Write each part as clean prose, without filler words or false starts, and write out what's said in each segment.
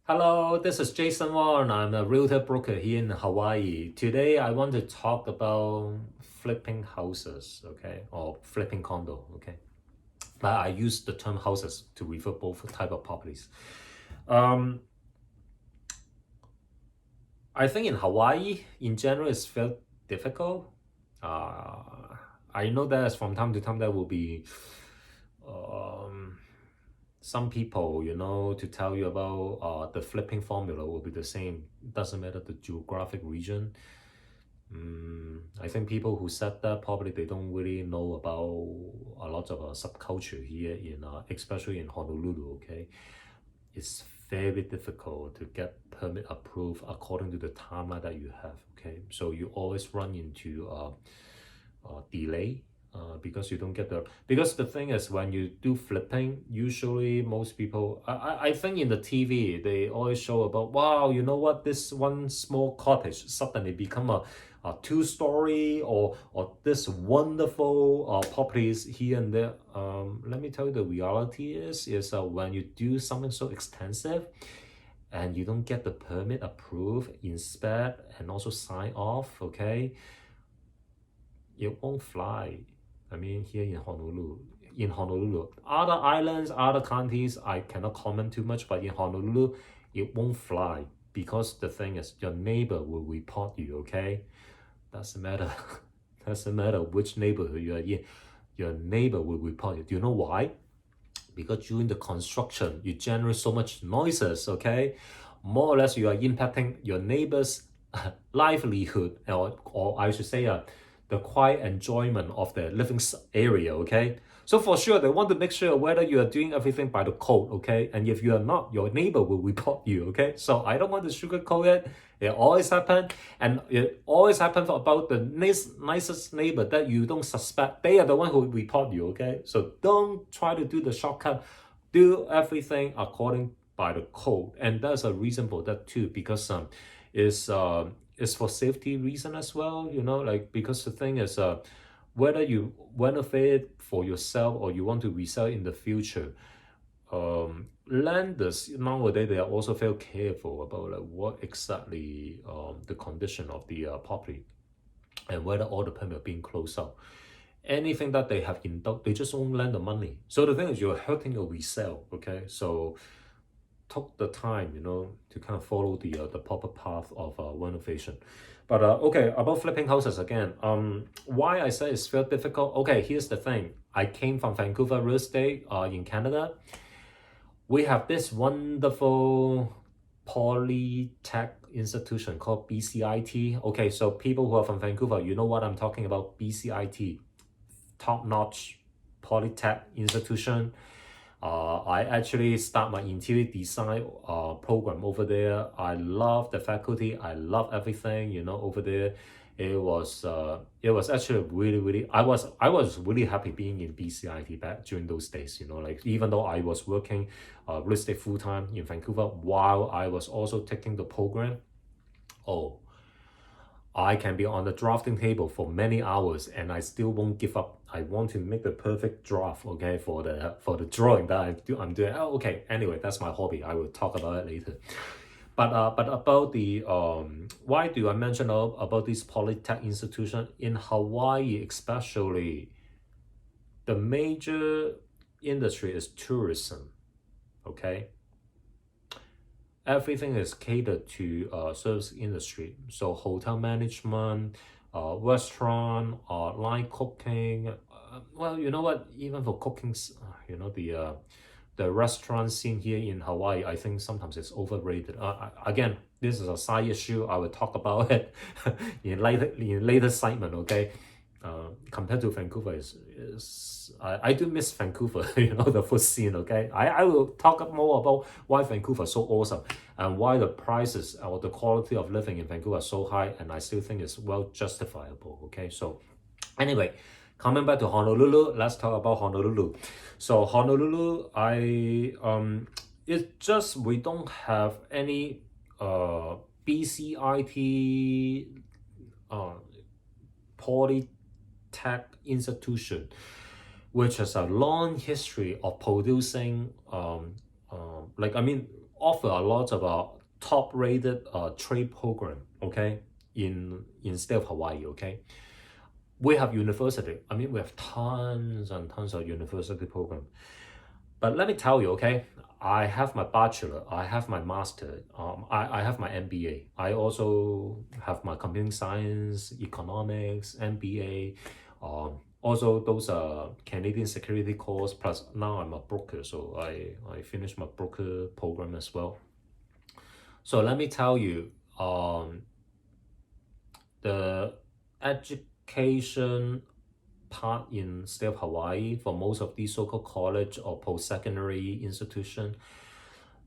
Hello, this is Jason Wong. I'm a realtor broker here in Hawaii. Today I want to talk about flipping houses, okay, or flipping condo, okay. But I use the term houses to refer both type of properties. Um, I think in Hawaii, in general, it's very difficult. Uh, I know that from time to time there will be um, some people, to tell you about the flipping formula will be the same. Doesn't matter the geographic region. I think people who said that probably they don't really know about a lot of subculture here especially in Honolulu. Okay, it's very difficult to get permit approved according to the timeline that you have. Okay, so you always run into delay because you don't get because the thing is when you do flipping, usually most people I think in the TV they always show about, wow, you know what, this one small cottage suddenly become a two-story or this wonderful properties here and there. Let me tell you, the reality is when you do something so extensive and you don't get the permit approved, inspect, and also sign off, okay, it won't fly. I mean, here in Honolulu, other islands, other counties, I cannot comment too much, but in Honolulu, it won't fly because the thing is, your neighbor will report you, okay? Doesn't matter. Doesn't matter which neighborhood you are in, your neighbor will report you. Do you know why? Because during the construction, you generate so much noises, okay? More or less, you are impacting your neighbor's livelihood, or I should say, the quiet enjoyment of the living area, okay? So for sure, they want to make sure whether you are doing everything by the code, okay? And if you are not, your neighbor will report you, okay? So I don't want to sugarcoat it. It always happens, and it always happens about the nicest neighbor that you don't suspect. They are the one who report you, okay? So don't try to do the shortcut. Do everything according by the code, and there's a reason for that too, because it's for safety reason as well. Like, because the thing is, whether you renovate for yourself or you want to resell in the future, lenders nowadays they are also very careful about like what exactly the condition of the property and whether all the permit are being closed out. Anything that they have in doubt, they just won't lend the money. So the thing is, you're hurting your resale. Okay, so took the time, to kind of follow the proper path of renovation. But okay, about flipping houses again. Why I say it's very difficult? Okay, here's the thing. I came from Vancouver real estate in Canada. We have this wonderful polytech institution called BCIT. Okay, so people who are from Vancouver, you know what I'm talking about. BCIT, top-notch polytech institution. I actually start my interior design program over there. I love the faculty. I love everything, over there. It was actually really, really, I was really happy being in BCIT back during those days, like even though I was working real estate full-time in Vancouver while I was also taking the program. Oh, I can be on the drafting table for many hours and I still won't give up. I want to make the perfect draft, okay, for the drawing that I'm doing. Oh, okay. Anyway, that's my hobby. I will talk about it later. But about the why do I mention about this polytech institution in Hawaii, especially? The major industry is tourism. Okay, everything is catered to service industry. So hotel management, restaurant, line cooking. Well, you know what? Even for cooking, the restaurant scene here in Hawaii, I think sometimes it's overrated. Again, this is a side issue. I will talk about it in later segment. Okay. Compared to Vancouver, I do miss Vancouver, the food scene, okay? I will talk more about why Vancouver is so awesome and why the prices or the quality of living in Vancouver are so high, and I still think it's well justifiable, okay? So anyway, coming back to Honolulu, let's talk about Honolulu. So Honolulu, it's just we don't have any BCIT polytech institution, which has a long history of producing, offer a lot of top-rated trade program, okay, in state of Hawaii, okay. We have university. I mean, we have tons and tons of university program. But let me tell you, okay, I have my bachelor, I have my master, I have my MBA. I also have my computing science, economics, MBA. Also, those are Canadian security course. Plus, now I'm a broker, so I finished my broker program as well. So let me tell you, the education part in state of Hawaii for most of these so-called college or post-secondary institution,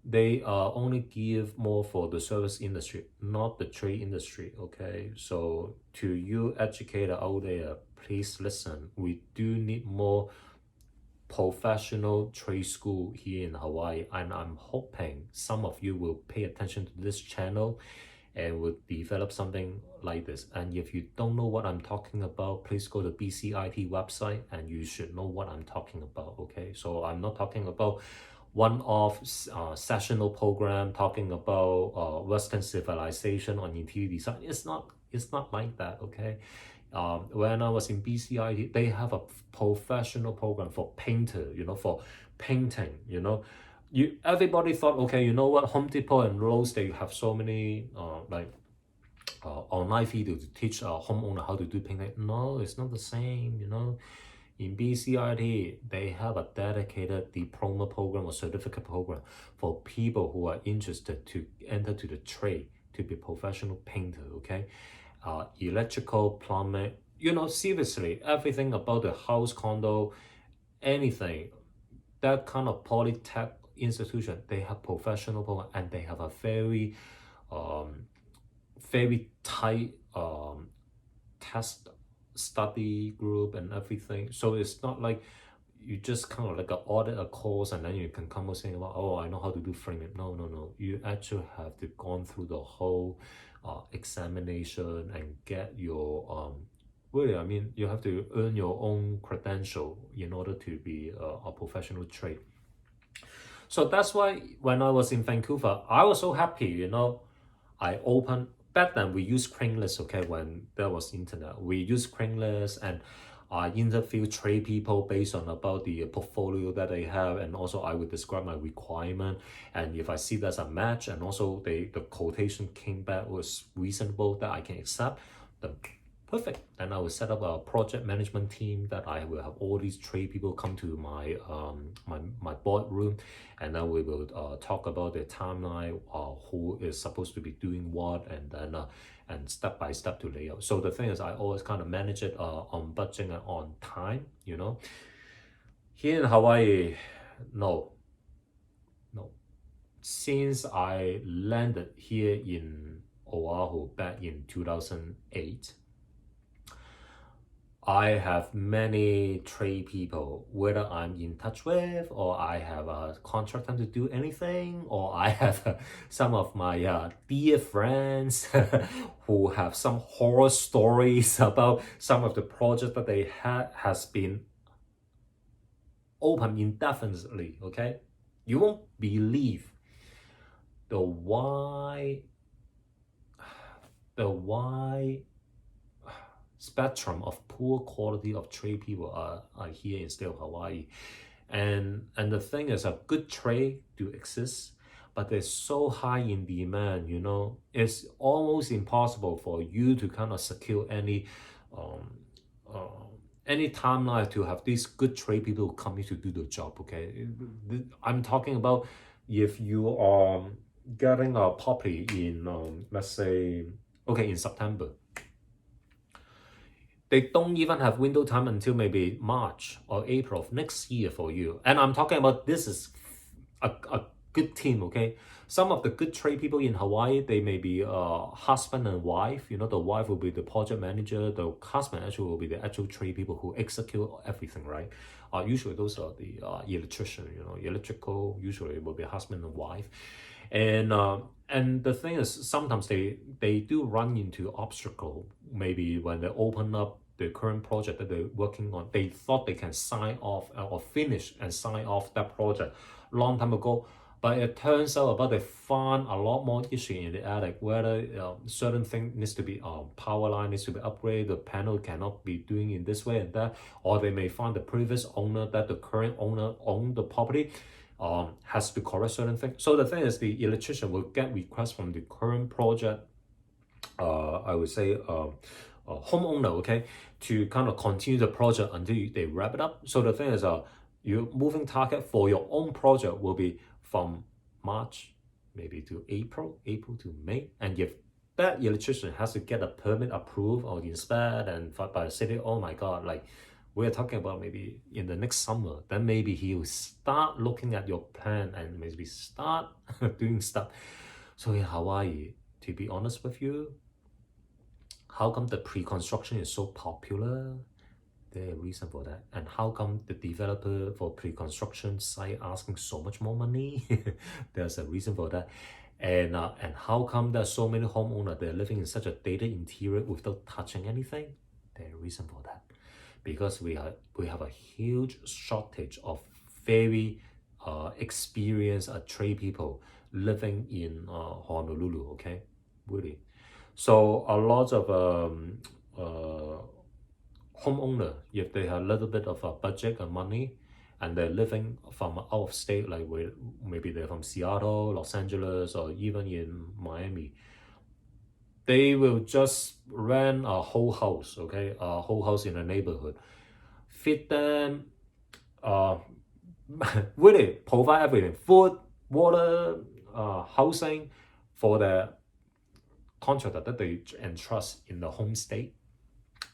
they only give more for the service industry, not the trade industry, okay? So to you educator out there, please listen. We do need more professional trade school here in Hawaii, and I'm hoping some of you will pay attention to this channel and will develop something like this. And if you don't know what I'm talking about, please go to BCIT website and you should know what I'm talking about, okay? So I'm not talking about one-off sessional program talking about Western civilization on interior design. It's not like that, okay? When I was in BCIT, they have a professional program for painter, for painting, everybody thought, okay, you know what, Home Depot and Lowe's, they have so many online video to teach a homeowner how to do painting. No, it's not the same, In BCIT, they have a dedicated diploma program or certificate program for people who are interested to enter to the trade, to be professional painter, okay? Electrical, plumbing, seriously, everything about the house, condo, anything, that kind of polytech institution, they have professional program and they have a very tight test study group and everything. So it's not like you just kind of like audit a course and then you can come out saying about, oh, I know how to do framing. No. You actually have to go through the whole examination and get your really, I mean, you have to earn your own credential in order to be a professional trade. So that's why when I was in Vancouver, I was so happy, I opened, back then we used Craigslist, okay, when there was internet. We used Craigslist and I interview trade people based on about the portfolio that they have, and also I would describe my requirement, and if I see there's a match and also the quotation came back was reasonable that I can accept, then perfect. Then I will set up a project management team that I will have all these trade people come to my my boardroom, and then we will talk about the timeline, who is supposed to be doing what, and then and step by step to layout. So the thing is, I always kind of manage it on budget and on time. Here in Hawaii, no. Since I landed here in Oahu back in 2008. I have many trade people, whether I'm in touch with, or I have a contract them to do anything, or I have some of my dear friends who have some horror stories about some of the projects that they had has been open indefinitely, okay? You won't believe the wide spectrum of poor quality of trade people are here in state of Hawaii. And the thing is, a good trade do exist, but they're so high in demand, it's almost impossible for you to kind of secure any timeline to have these good trade people coming to do the job, okay? I'm talking about if you are getting a property in, let's say, okay, in September, they don't even have window time until maybe March or April of next year for you. And I'm talking about this is a good team, okay? Some of the good trade people in Hawaii, they may be husband and wife. The wife will be the project manager. The husband actually will be the actual trade people who execute everything, right? Usually those are the electrician, electrical, usually will be husband and wife. And the thing is, sometimes they do run into obstacle. Maybe when they open up the current project that they're working on, they thought they can sign off or finish and sign off that project long time ago. But it turns out about they find a lot more issue in the attic, whether certain thing needs to be power line needs to be upgraded, the panel cannot be doing in this way and that, or they may find the previous owner that the current owner owned the property has to correct certain things. So the thing is, the electrician will get requests from the current project, I would say, homeowner, okay, to kind of continue the project until they wrap it up. So the thing is, your moving target for your own project will be from March maybe to April to May. And if that electrician has to get a permit approved or inspected and by the city, oh my God, like we're talking about maybe in the next summer, then maybe he'll start looking at your plan and maybe start doing stuff. So in Hawaii, to be honest with you, how come the pre-construction is so popular? There's a reason for that. And how come the developer for pre-construction site asking so much more money? There's a reason for that. And how come there's so many homeowners they're living in such a dated interior without touching anything? There's a reason for that. Because we have a huge shortage of very experienced trade people living in Honolulu, okay? Really. So a lot of homeowner, if they have a little bit of a budget and money, and they're living from out of state, like maybe they're from Seattle, Los Angeles, or even in Miami, they will just rent a whole house, okay, a whole house in a neighborhood, feed them, really provide everything, food, water, housing for the contractor that they entrust in the home state,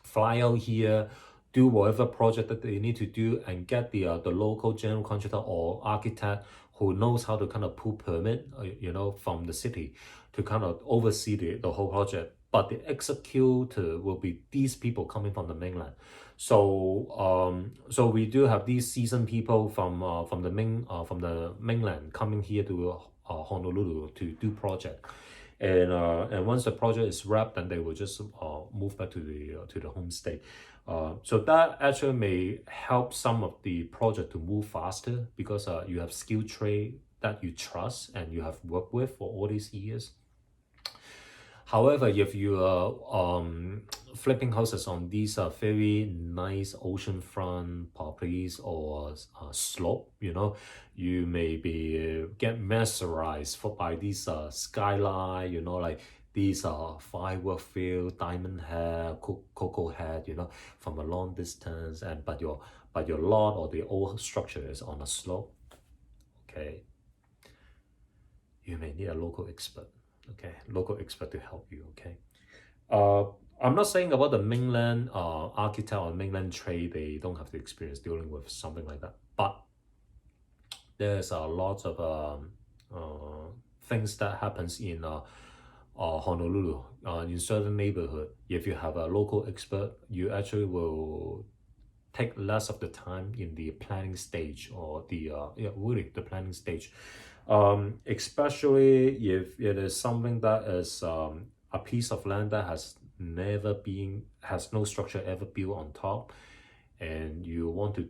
fly out here, do whatever project that they need to do, and get the local general contractor or architect who knows how to kind of pull permit, from the city to kind of oversee the whole project. But the executor will be these people coming from the mainland. So so we do have these seasoned people from the mainland coming here to Honolulu to do project. And once the project is wrapped, then they will just move back to the home state. So that actually may help some of the project to move faster because you have skilled trade that you trust and you have worked with for all these years. However, if you are flipping houses on these very nice oceanfront properties or slope, you may be get mesmerized by these skyline, like these firework field, diamond head, cocoa head, from a long distance, but your lot or the old structure is on a slope. Okay, you may need a local expert. Okay, local expert to help you. Okay, I'm not saying about the mainland architect or mainland trade they don't have the experience dealing with something like that, but there's a lot of things that happens in Honolulu in certain neighborhood. If you have a local expert, you actually will take less of the time in the planning stage or the planning stage. Especially if it is something that is a piece of land that has no structure ever built on top, and you want to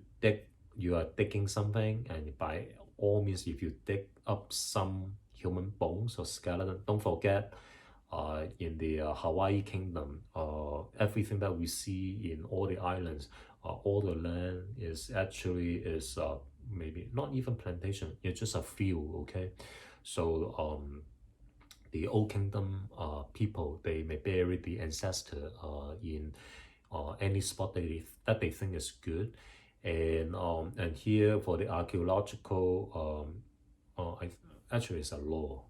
you are digging something, and by all means, if you dig up some human bones or skeleton, don't forget in the Hawaii kingdom, everything that we see in all the islands, all the land is maybe not even plantation, it's just a field, okay? So the old kingdom people, they may bury the ancestor in any spot that they think is good. And here for the archaeological, actually it's a law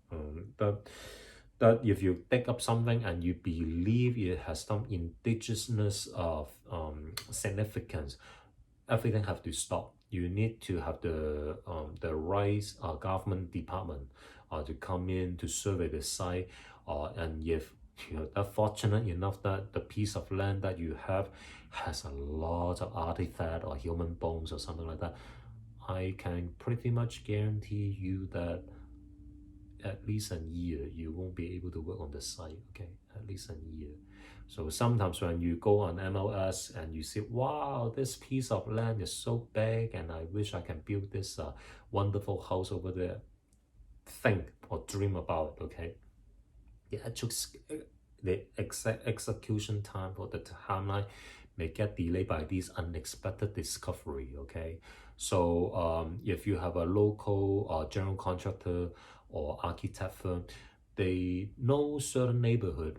that if you dig up something and you believe it has some indigenous significance, everything have to stop. You need to have the right government department to come in to survey the site, and if you're fortunate enough that the piece of land that you have has a lot of artifact or human bones or something like that, I can pretty much guarantee you that at least a year you won't be able to work on the site. Okay, at least a year. So sometimes when you go on MLS and you see, wow, this piece of land is so big and I wish I can build this wonderful house over there, think or dream about, okay? The actual the exact execution time or the timeline may get delayed by these unexpected discovery, okay? So if you have a local general contractor or architect firm, they know certain neighborhood,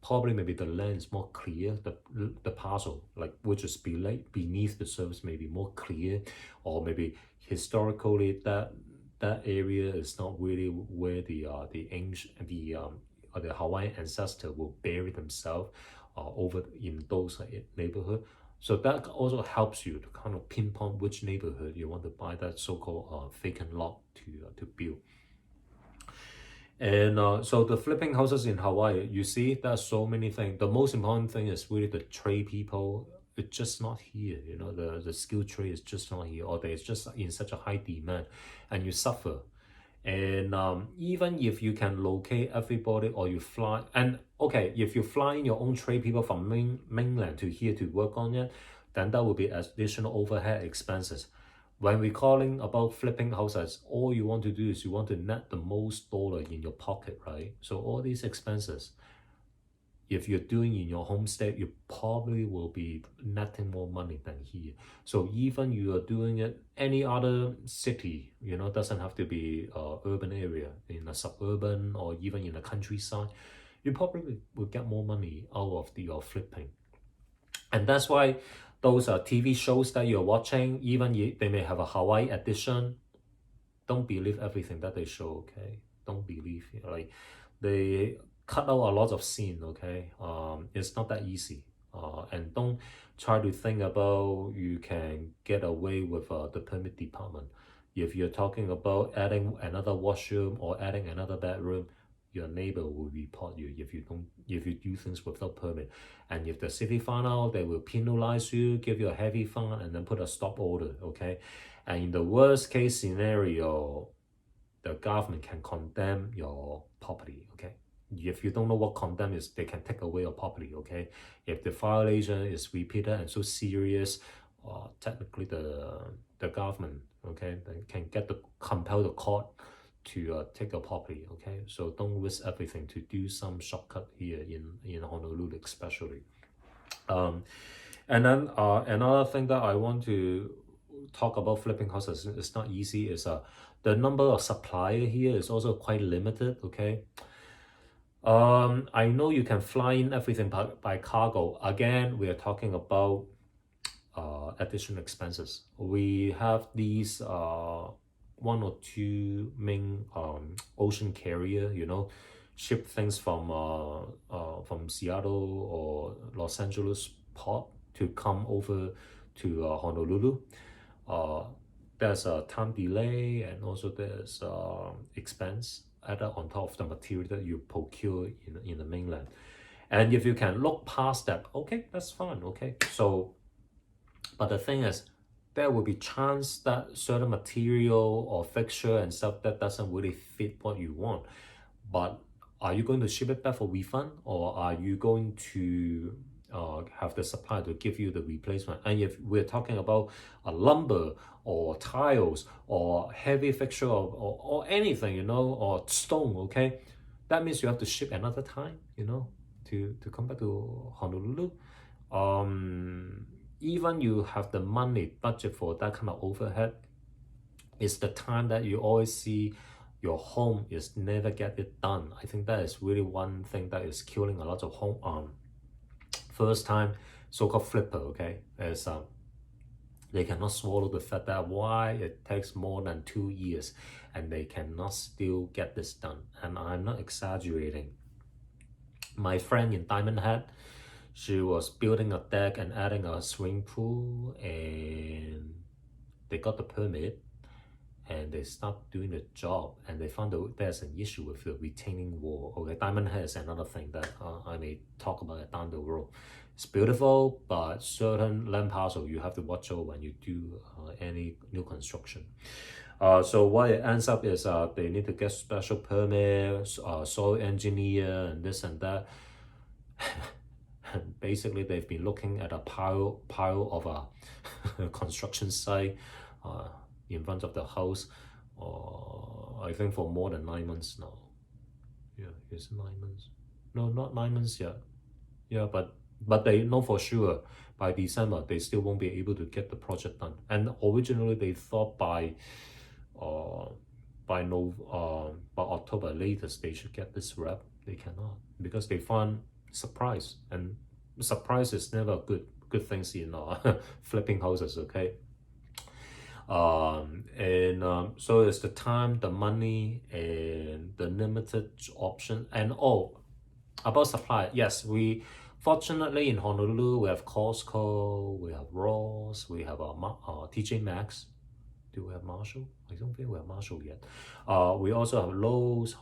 probably maybe the land is more clear, the parcel, like which is beneath the surface may be more clear, or maybe historically that area is not really where the ancient the Hawaiian ancestor will bury themselves over in those neighborhood. So that also helps you to kind of pinpoint which neighborhood you want to buy that so-called vacant lot to build. And so the flipping houses in Hawaii, you see, there's so many things. The most important thing is really the trade people. It's just not here, you know, the skilled trade is just not here, or it's just in such a high demand, and you suffer. And even if you can locate everybody or you fly, and okay, if you fly in your own trade people from mainland to here to work on it, then that will be additional overhead expenses. When we're calling about flipping houses, all you want to do is you want to net the most dollar in your pocket, right? So all these expenses, if you're doing in your home state, you probably will be netting more money than here. So even you are doing it any other city, you know, doesn't have to be urban area, in a suburban or even in the countryside, you probably will get more money out of your flipping. And that's why those TV shows that you're watching, even they may have a Hawaii edition, don't believe everything that they show, okay? Don't believe, like, they cut out a lot of scene, okay? It's not that easy. And don't try to think about you can get away with the permit department. If you're talking about adding another washroom or adding another bedroom, your neighbor will report you if you do things without permit. And if the city find out, they will penalize you, give you a heavy fine, and then put a stop order, okay? And in the worst case scenario, the government can condemn your property, okay? If you don't know what condemn is, they can take away your property, okay? If the violation is repeated and so serious, technically the government, okay, they can compel the court to take your property, okay? So don't risk everything to do some shortcut here in Honolulu especially. And then another thing that I want to talk about flipping houses, it's not easy, is the number of supplier here is also quite limited, okay? I know you can fly in everything by cargo. Again, we are talking about additional expenses. We have these one or two main ocean carrier, you know, ship things from Seattle or Los Angeles port to come over to Honolulu. There's a time delay, and also there's expense added on top of the material that you procure in the mainland. And if you can look past that, okay, that's fine, okay? So, but the thing is, there will be chance that certain material or fixture and stuff that doesn't really fit what you want. But are you going to ship it back for refund, or are you going to have the supplier to give you the replacement? And if we're talking about a lumber or tiles or heavy fixture or anything, you know, or stone, okay, that means you have to ship another time, you know, to come back to Honolulu. Even you have the money budget for that kind of overhead, it's the time that you always see your home is never get it done. I think that is really one thing that is killing a lot of home first time so-called flipper, okay? Is they cannot swallow the fact that why it takes more than 2 years and they cannot still get this done. And I'm not exaggerating. My friend in Diamond Head, she was building a deck and adding a swimming pool, and they got the permit and they start doing the job, and they found that there's an issue with the retaining wall. Okay, Diamond Head is another thing that I may talk about it down the road. It's beautiful, but certain land parcel you have to watch out when you do any new construction. So what it ends up is they need to get special permits, soil engineer, and this and that. Basically, they've been looking at a pile of a construction site in front of the house. I think for more than 9 months now. Yeah, it's 9 months. No, not 9 months yet. Yeah, but they know for sure by December they still won't be able to get the project done. And originally they thought uh by no by October latest they should get this wrap. They cannot because they found surprise, and surprise is never good things in flipping houses. Okay. So it's the time, the money, and the limited option. And about supply, yes, we fortunately in Honolulu we have Costco, we have Ross, we have TJ Maxx. Do we have Marshall? I don't think we have Marshall yet. We also have Lowe's,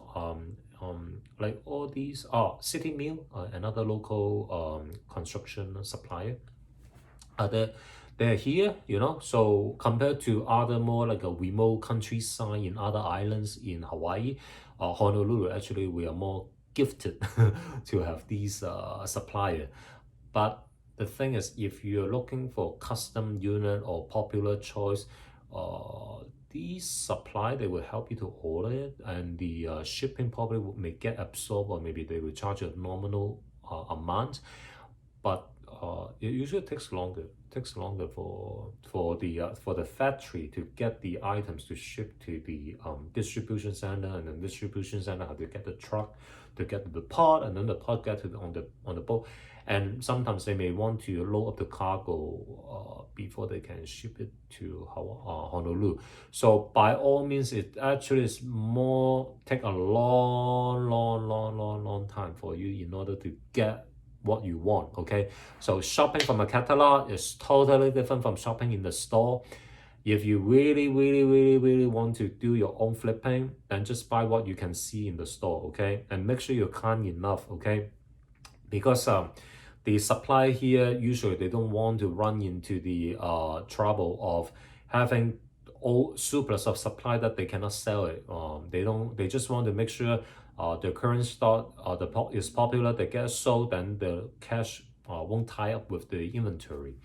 like all these. City Mill, another local construction supplier. They're here, So compared to other more like a remote countryside in other islands in Hawaii, Honolulu actually we are more gifted to have these supplier. But the thing is, if you're looking for custom unit or popular choice, these supply they will help you to order it, and the shipping probably may get absorbed, or maybe they will charge a nominal amount, but it usually takes longer. Takes longer for the factory to get the items to ship to the distribution center, and then distribution center have to get the truck to get the pot, and then the pot get to on the boat, and sometimes they may want to load up the cargo before they can ship it to Honolulu. So by all means, it actually is more take a long time for you in order to get what you want. Okay, so shopping from a catalog is totally different from shopping in the store. If you really want to do your own flipping, then just buy what you can see in the store. Okay, and make sure you're kind enough. Okay, because the supply here usually they don't want to run into the trouble of having all surplus of supply that they cannot sell it. They just want to make sure the current stock is popular, they get sold, then the cash won't tie up with the inventory.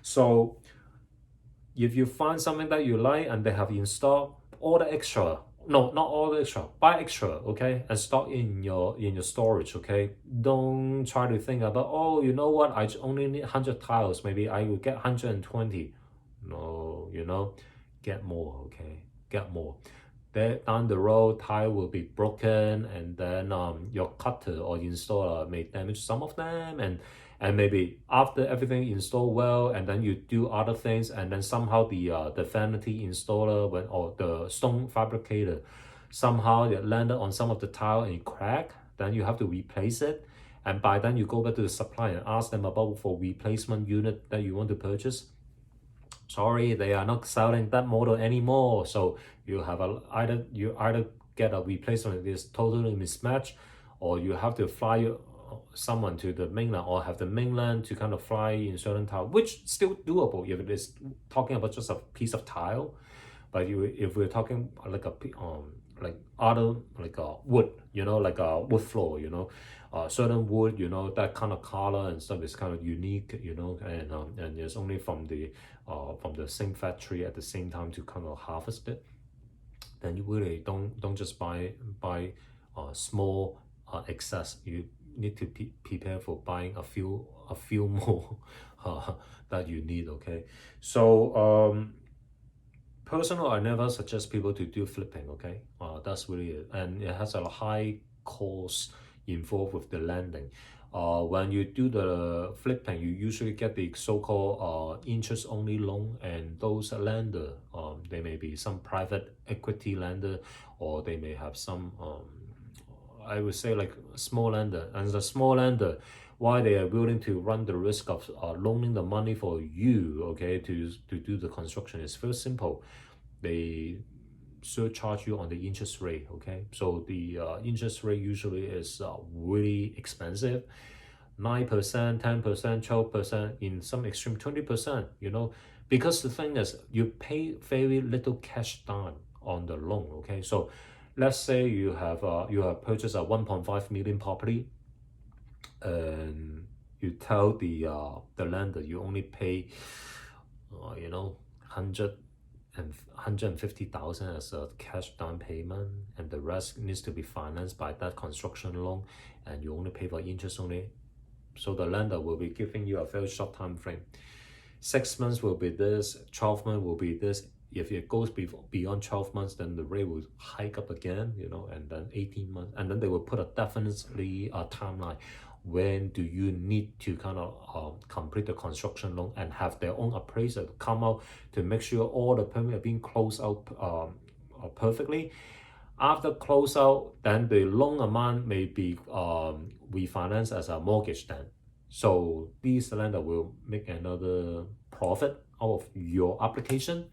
So if you find something that you like and they have in stock, order extra. No, not order extra. Buy extra, okay, and stock in your storage, okay. Don't try to think about, oh, you know what? I only need 100 tiles. Maybe I will get 120. No, get more, okay. Get more. Then down the road, tile will be broken, and then your cutter or installer may damage some of them, and maybe after everything installed well, and then you do other things, and then somehow the vanity installer or the stone fabricator somehow it landed on some of the tile and it cracked, then you have to replace it, and by then you go back to the supplier and ask them about for replacement unit that you want to purchase. Sorry, they are not selling that model anymore. So you have either get a replacement that is totally mismatched, or you have to fly someone to the mainland, or have the mainland to kind of fly in certain tile, which still doable if it is talking about just a piece of tile. But if we're talking like like other like a wood, like a wood floor, certain wood, that kind of color and stuff is kind of unique, and it's only from the same factory at the same time to kind of harvest it. Then you really don't just buy small excess. You need to prepare for buying a few more that you need. Okay, so personal, I never suggest people to do flipping. Okay, that's really it, and it has a high cost involved with the lending. When you do the flipping, you usually get the so-called interest-only loan, and those lender, they may be some private equity lender, or they may have some, I would say like small lender. And the small lender, why they are willing to run the risk of loaning the money for you, okay, to do the construction is very simple. They surcharge you on the interest rate. Okay, so the interest rate usually is really expensive, 9%, 10%, 12%, in some extreme 20%, because the thing is you pay very little cash down on the loan. Okay, so let's say you have purchased a 1.5 million property, and you tell the lender you only pay 100 and 150,000 as a cash down payment, and the rest needs to be financed by that construction loan, and you only pay for interest only. So the lender will be giving you a very short time frame. 6 months will be this, 12 months will be this. If it goes beyond 12 months, then the rate will hike up again, you know, and then 18 months, and then they will put a definitely timeline. When do you need to kind of complete the construction loan and have their own appraiser come out to make sure all the permits are being closed out perfectly. After close out, then the loan amount may be refinanced as a mortgage then. So these lender will make another profit out of your application,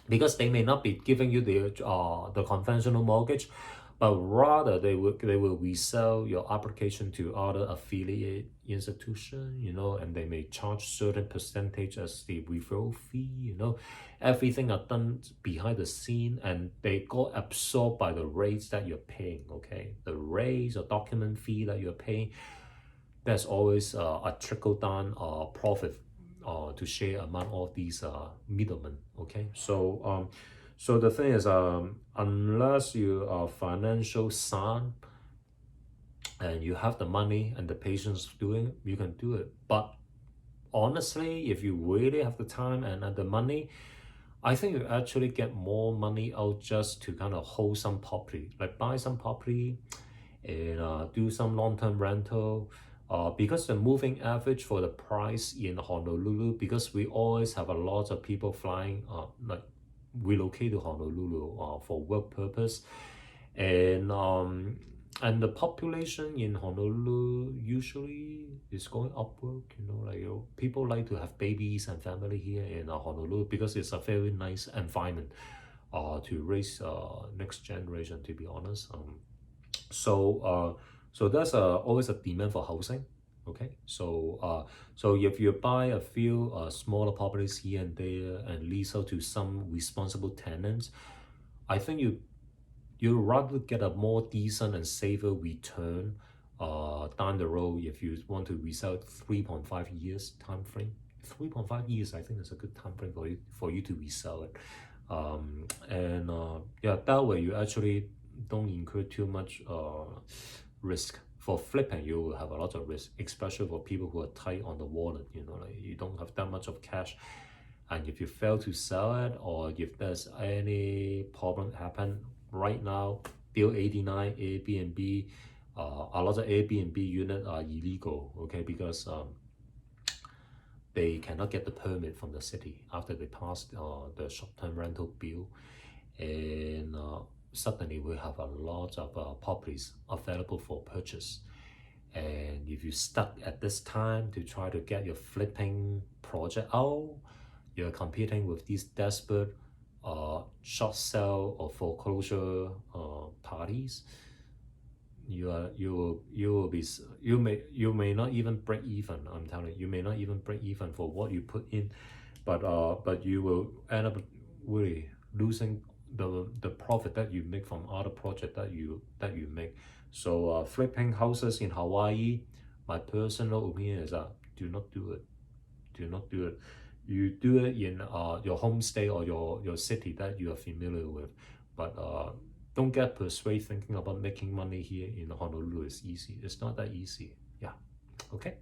because they may not be giving you the conventional mortgage, but rather they will resell your application to other affiliate institutions, you know, and they may charge certain percentage as the referral fee, you know. Everything are done behind the scene, and they got absorbed by the rates that you're paying, okay? The rates or document fee that you're paying, there's always a trickle down profit to share among all these middlemen, okay? So so the thing is, unless you are financial sound and you have the money and the patience doing, you can do it. But honestly, if you really have the time and the money, I think you actually get more money out just to kind of hold some property, like buy some property and do some long-term rental. Because the moving average for the price in Honolulu, because we always have a lot of people flying, like relocate to Honolulu for work purpose, and the population in Honolulu usually is going upward. You know, like people like to have babies and family here in Honolulu because it's a very nice environment to raise next generation. To be honest, so there's always a demand for housing. Okay, so so if you buy a few smaller properties here and there and lease out to some responsible tenants, I think you rather get a more decent and safer return down the road if you want to resell 3.5 years time frame. 3.5 years, I think, is a good time frame for you to resell it. Yeah, that way you actually don't incur too much risk. For flipping, you will have a lot of risk, especially for people who are tight on the wallet. You know, like you don't have that much of cash, and if you fail to sell it, or if there's any problem happen right now, Bill 89 Airbnb, a lot of Airbnb units are illegal. Okay, because they cannot get the permit from the city after they pass the short-term rental bill, and suddenly we have a lot of properties available for purchase. And if you stuck at this time to try to get your flipping project out, you're competing with these desperate short sale or foreclosure parties. You may not even break even. I'm telling you, you may not even break even for what you put in, but you will end up really losing the profit that you make from other project that you make. So flipping houses in Hawaii, my personal opinion is that do not do it. Do not do it. You do it in your homestay or your city that you are familiar with, but don't get persuaded thinking about making money here in Honolulu is easy. It's not that easy. Yeah. Okay.